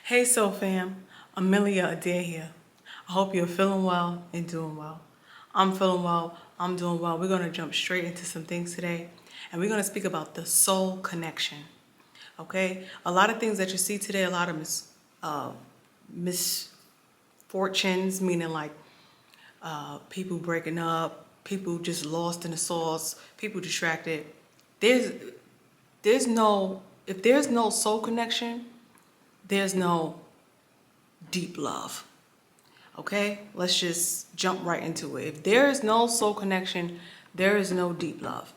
Hey Soul Fam, Amelia Adair here. I hope you're feeling well and doing well. I'm feeling well, I'm doing well. We're going to jump straight into some things today, and we're going to speak about the soul connection. Okay? A lot of things that you see today, a lot of misfortunes, meaning like people breaking up, people just lost in the sauce, people distracted. There's there's no if there's no soul connection, there's no deep love. Okay, let's just jump right into it. If there is no soul connection, there is no deep love.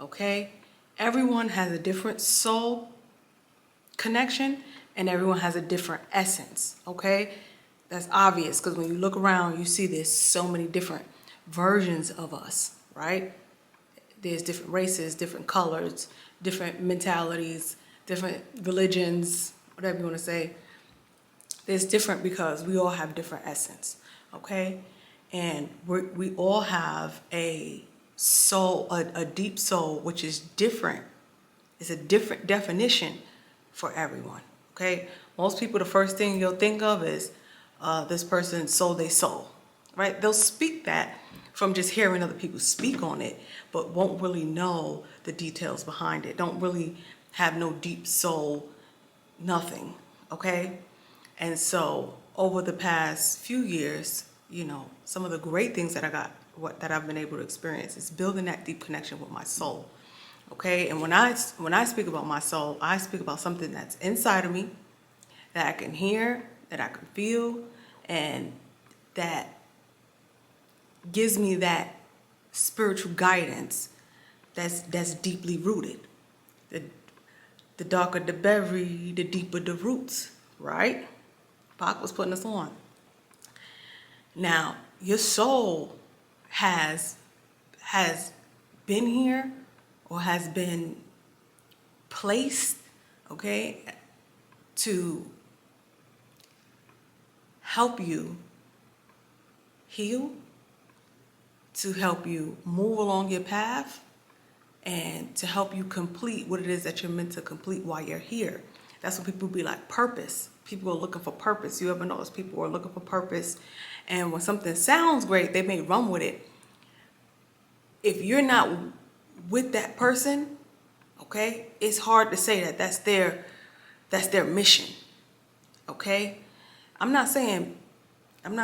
Okay, everyone has a different soul connection and everyone has a different essence. Okay, that's obvious because when you look around, you see there's so many different versions of us, right? There's different races, different colors, different mentalities, different religions, whatever you want to say. It's different because we all have different essence, okay? And we all have a soul, a deep soul, which is different. It's a different definition for everyone, okay? Most people, the first thing you'll think of is this person sold their soul, right? They'll speak that from just hearing other people speak on it, but won't really know the details behind it. Don't really have no deep soul, nothing, okay? And so over the past few years, some of the great things that that I've been able to experience is building that deep connection with my soul. Okay? And when I speak about my soul, I speak about something that's inside of me that I can hear, that I can feel, and that gives me that spiritual guidance that's deeply rooted. The darker the berry, the deeper the roots, right? Pac was putting us on. Now, your soul has been here or has been placed, okay, to help you heal, to help you move along your path, and to help you complete what it is that you're meant to complete while you're here. That's what people be like, purpose. People are looking for purpose. You ever notice people are looking for purpose, and when something sounds great, they may run with it. If you're not with that person, okay, it's hard to say that that's their mission. Okay? I'm not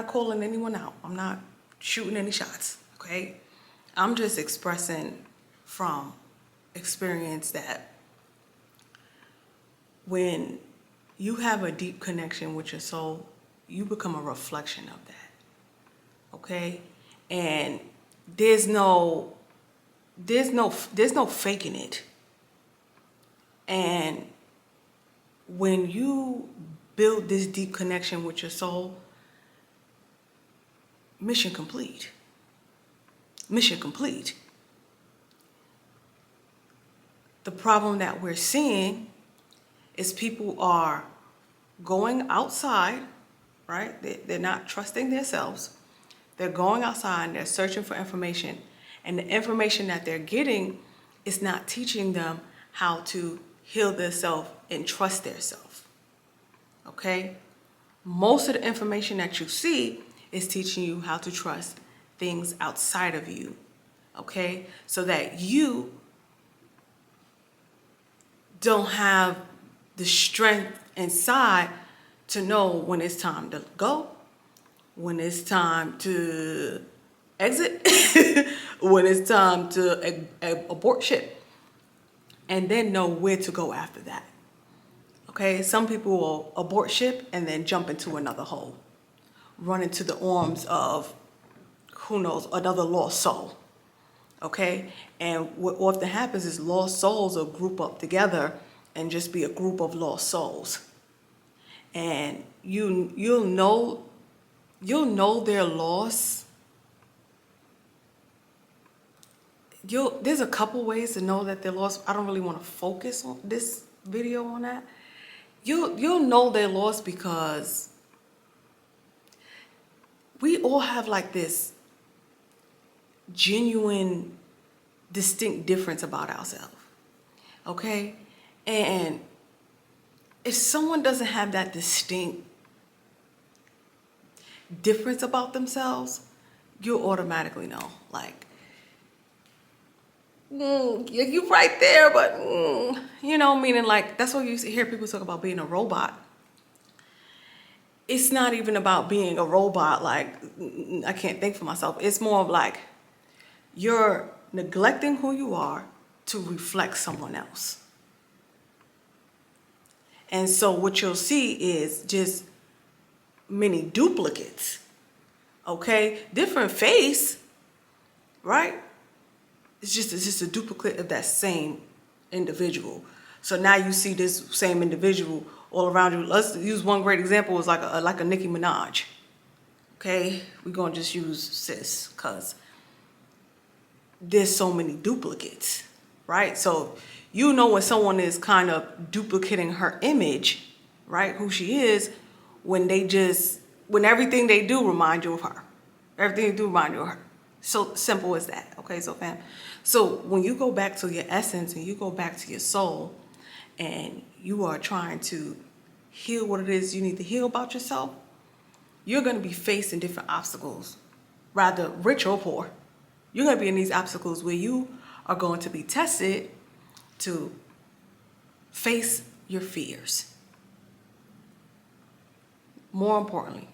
calling anyone out. I'm not shooting any shots, okay? I'm just expressing from experience that when you have a deep connection with your soul, you become a reflection of that. Okay? And there's no faking it. And when you build this deep connection with your soul, mission complete. Mission complete. The problem that we're seeing is people are going outside, right? They're not trusting themselves. They're going outside and they're searching for information. And the information that they're getting is not teaching them how to heal themselves and trust themselves. Okay? Most of the information that you see is teaching you how to trust things outside of you. Okay? So that you don't have the strength inside to know when it's time to go, when it's time to exit, when it's time to abort ship, and then know where to go after that. Okay, some people will abort ship and then jump into another hole, run into the arms of, who knows, another lost soul. Okay, and what often happens is lost souls will group up together and just be a group of lost souls. And you'll know they're lost. There's a couple ways to know that they're lost. I don't really want to focus on this video on that. You'll know they're lost because we all have like this genuine, distinct difference about ourselves. Okay? And if someone doesn't have that distinct difference about themselves, you'll automatically know. Like, you right there, but meaning like that's what you hear people talk about being a robot. It's not even about being a robot. Like, I can't think for myself. It's more of like you're neglecting who you are to reflect someone else. And so what you'll see is just many duplicates. Okay, different face, right? It's just a duplicate of that same individual. So now you see this same individual all around you. Let's use one great example is like a Nicki Minaj. Okay, we're gonna just use sis because there's so many duplicates, right? So you know when someone is kind of duplicating her image, right? Who she is, when everything they do remind you of her. Everything they do remind you of her. So simple as that. Okay, so fam. So when you go back to your essence and you go back to your soul and you are trying to heal what it is you need to heal about yourself, you're going to be facing different obstacles, rather rich or poor. You're going to be in these obstacles where you are going to be tested to face your fears. More importantly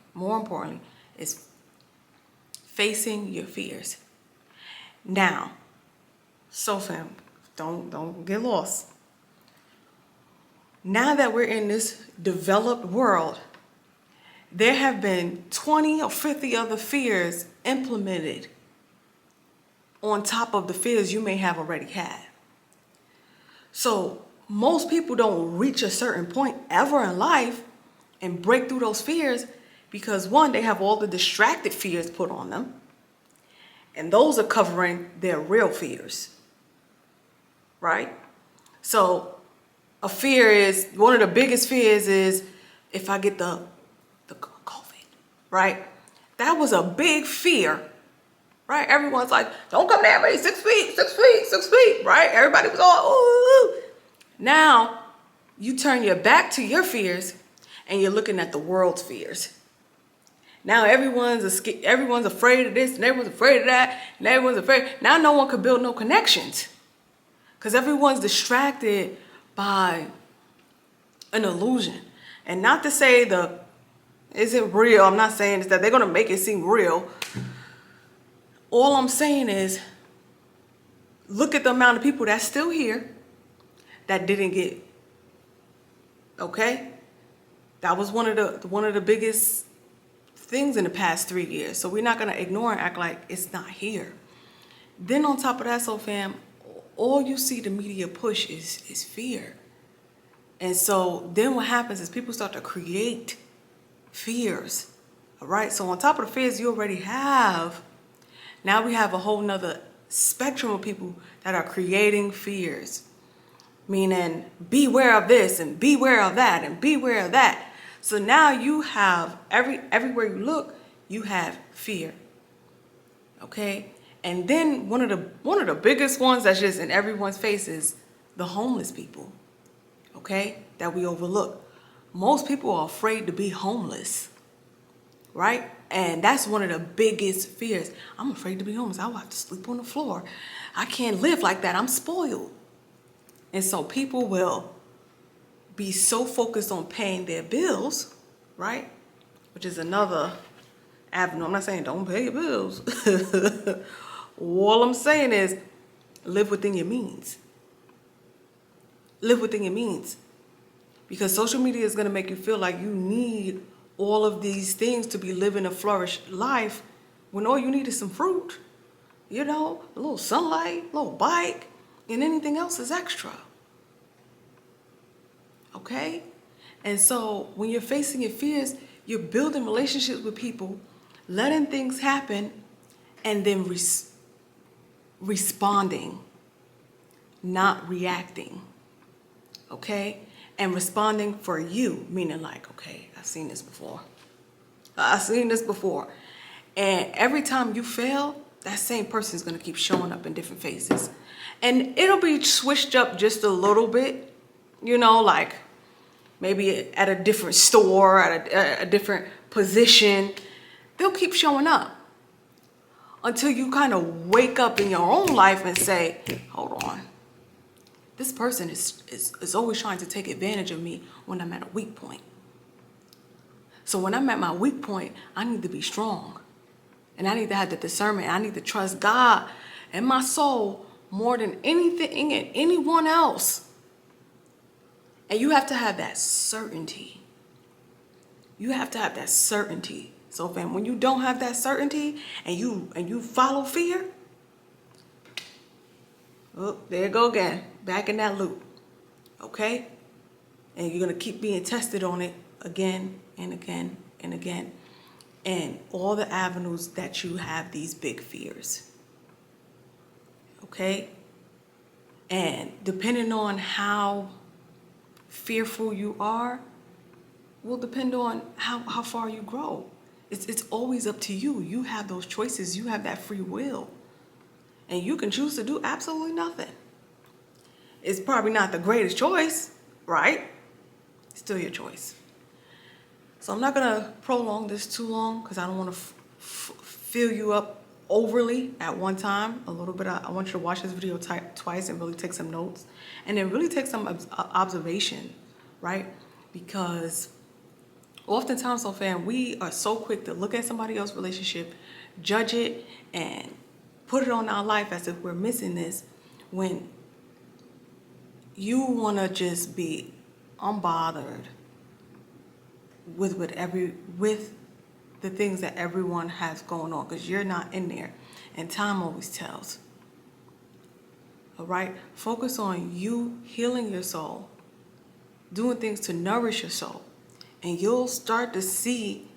is facing your fears. Now, so fam, don't get lost. Now that we're in this developed world, there have been 20 or 50 other fears implemented on top of the fears you may have already had. So most people don't reach a certain point ever in life and break through those fears because one, they have all the distracted fears put on them. And those are covering their real fears, right? So a fear is, one of the biggest fears is if I get the COVID, right? That was a big fear, right? Everyone's like, don't come near me, 6 feet, 6 feet, 6 feet, right? Everybody was all, ooh. Now you turn your back to your fears and you're looking at the world's fears. Now everyone's afraid of this and everyone's afraid of that and everyone's afraid. Now no one can build no connections because everyone's distracted by an illusion. And not to say isn't real. I'm not saying is that they're going to make it seem real. All I'm saying is look at the amount of people that's still here that didn't get, okay? That was one of the biggest things in the past 3 years. So we're not going to ignore and act like it's not here. Then on top of that, so fam, all you see the media push is fear. And so then what happens is people start to create fears. All right. So on top of the fears you already have, now we have a whole nother spectrum of people that are creating fears. Meaning beware of this and beware of that and beware of that. So now you have everywhere you look, you have fear. Okay? And then one of the biggest ones that's just in everyone's face is the homeless people. Okay? That we overlook. Most people are afraid to be homeless. Right? And that's one of the biggest fears. I'm afraid to be homeless. I'll have to sleep on the floor. I can't live like that. I'm spoiled. And so people will be so focused on paying their bills, right? Which is another avenue. I'm not saying don't pay your bills. All I'm saying is live within your means. Live within your means. Because social media is going to make you feel like you need all of these things to be living a flourished life when all you need is some fruit, a little sunlight, a little bike, and anything else is extra. Okay? And so when you're facing your fears, you're building relationships with people, letting things happen, and then responding, not reacting. Okay? And responding for you, meaning like, okay, I've seen this before. And every time you fail, that same person is going to keep showing up in different phases. And it'll be switched up just a little bit, like maybe at a different store, at a different position. They'll keep showing up until you kind of wake up in your own life and say, hold on, this person is always trying to take advantage of me when I'm at a weak point. So when I'm at my weak point, I need to be strong. And I need to have the discernment. I need to trust God and my soul more than anything and anyone else. And you have to have that certainty. You have to have that certainty. So fam, when you don't have that certainty and you follow fear, oh, there you go again, back in that loop. Okay? And you're going to keep being tested on it again and again and again. And all the avenues that you have these big fears. Okay? And depending on how fearful you are, will depend on how far you grow. It's always up to you. You have those choices. You have that free will. And you can choose to do absolutely nothing. It's probably not the greatest choice, right? It's still your choice. So I'm not going to prolong this too long because I don't want to fill you up overly at one time. A little bit. I want you to watch this video twice and really take some notes. And then really take some observation, right? Because oftentimes, so fam, we are so quick to look at somebody else's relationship, judge it, and put it on our life as if we're missing this, when you want to just be unbothered with the things that everyone has going on, because you're not in there, and time always tells. All right, focus on you healing your soul, doing things to nourish your soul, and you'll start to see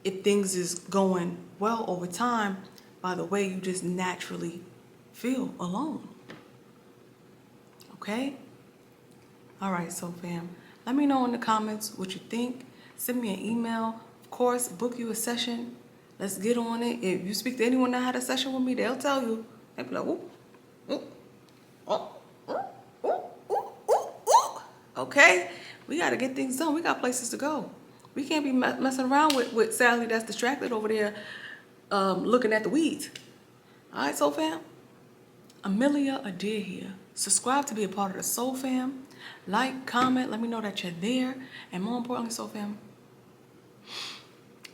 if things is going well over time by the way you just naturally feel alone. Okay? All right, so fam, let me know in the comments what you think. Send me an email. Of course, book you a session. Let's get on it. If you speak to anyone that had a session with me, they'll tell you. They'll be like, ooh, ooh, oh, ooh, ooh, ooh, ooh, ooh. Okay? We got to get things done. We got places to go. We can't be messing around with Sally that's distracted over there looking at the weeds. All right, Soul Fam? Amelia Adair here. Subscribe to be a part of the Soul Fam. Like, comment, let me know that you're there. And more importantly, Soul Fam,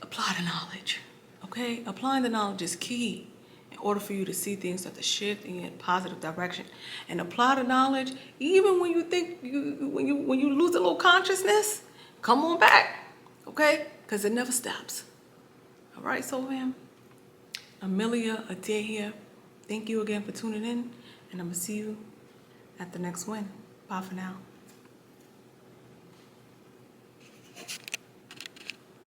apply the knowledge. Okay? Applying the knowledge is key in order for you to see things start to shift in a positive direction. And apply the knowledge even when you think when you lose a little consciousness, come on back. Okay? Because it never stops. All right, Soul Fam? Amelia Adair here. Thank you again for tuning in, and I'm going to see you at the next one. Bye for now.